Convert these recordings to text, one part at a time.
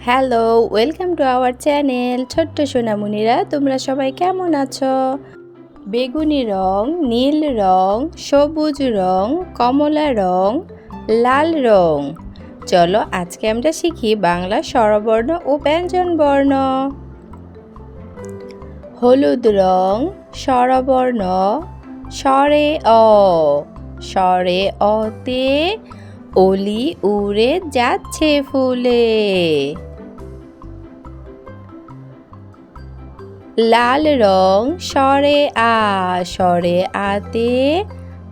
Hello, welcome to our channel. ছোট্ট সোনামণিরা, তোমরা সবাই কেমন আছো? বেগুনি রং, নীল রং, সবুজ রং, কমলা রং, লাল রং। চলো আজকে আমরা শিখি বাংলা স্বরবর্ণ ও ব্যঞ্জনবর্ণ। হলুদ রং, স্বরবর্ণ স্বরে অ। স্বরে অতে অলি উড়ে যাচ্ছে ফুলে। লাল রং, স্বরে আ। স্বরে আতে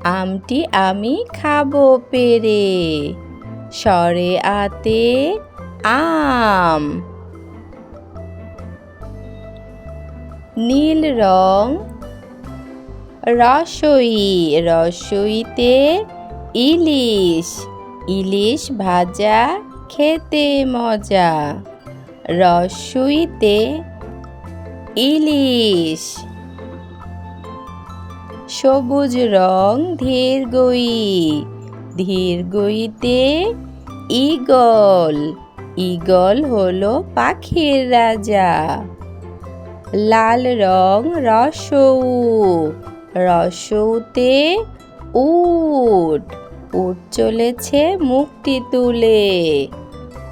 আমটি আমি খাবো পেরে। স্বরে আতে আম। নীল রং, রসই। রসইতে ইলিশ। ইলিশ ভাজা খেতে মজা। রসইতে ইলিশ। সবুজ রং, ধীরগই। ধীরগইতে ঈগল। ঈগল হলো পাখির রাজা। লাল রং, রসৌ। রসৌতে উট। উট চলেছে মুখটি তুলে।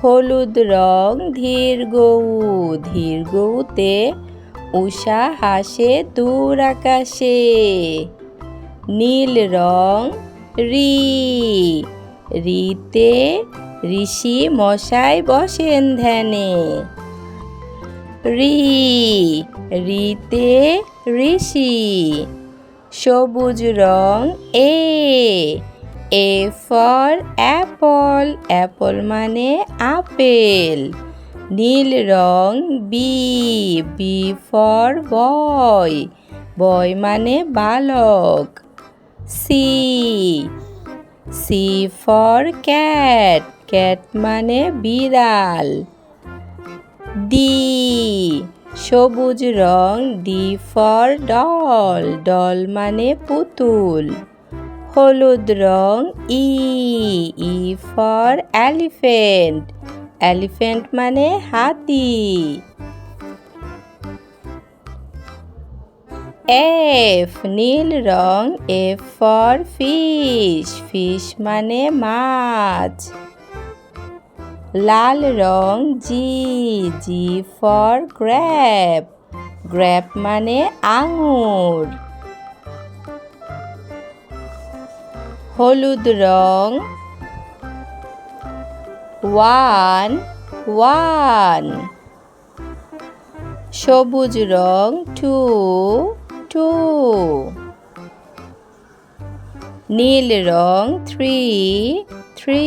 হলুদ রং, ধীরগৌ। ধীরগৌতে উষা হাসে দূর আকাশে। নীল রং, রি। রিতে ঋষি মশাই বসেন ধ্যানে। রি। রিতে ঋষি। সবুজ রং, A. A for apple. Apple মানে আপেল। নীল রং, B. B for boy. Boy মানে বালক। C. C for cat. Cat মানে বিড়াল। ডি। সবুজ রং, ডি ফর ডল। ডল মানে পুতুল। হলুদ রং, E. E for elephant. Elephant মানে হাতি। এফ। নীল রং, এফ ফর ফিশ। ফিশ মানে মাছ। লাল রং, G. G for grape. Grape মানে আঙুর। হলুদ রং, ওয়ান। ওয়ান। সবুজ রং, টু। টু। নীল রং, থ্রি। থ্রি।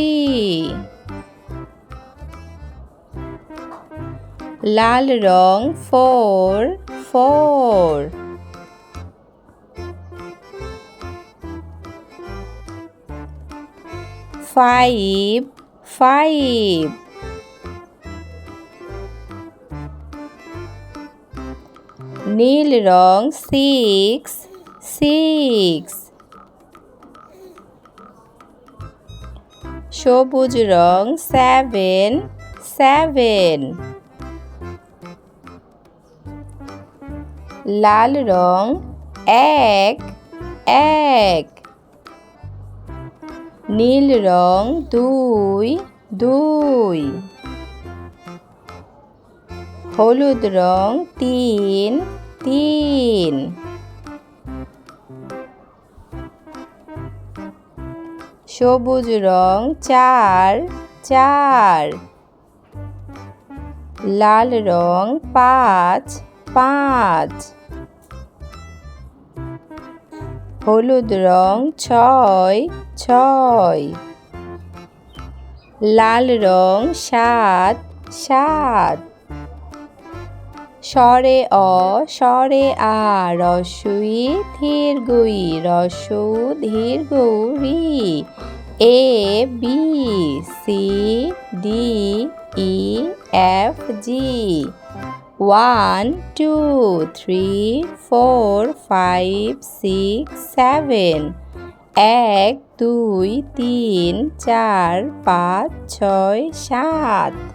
লাল রং, ফোর। ফোর। ফাইভ। ফাইভ। নীল রং, সিক্স। সিক্স। সবুজ রং, সেভেন। সেভেন। লাল রং, এক। এক। নীল রং, দুই। দুই। হলুদ রং, তিন। তিন। সবুজ রং, চার। চার। লাল রং, পাঁচ। পাঁচ। হলুদ রং, ছয়। ছয়। লাল রং, সাত। সাত। স্বরে অ। স্বরে আ। রস্বই ধীরগই। রস্বৌ ধীরগৌ রি। A B C D E F G. 1 2 3 4 5 6 7 1 2 3 4 5 6 7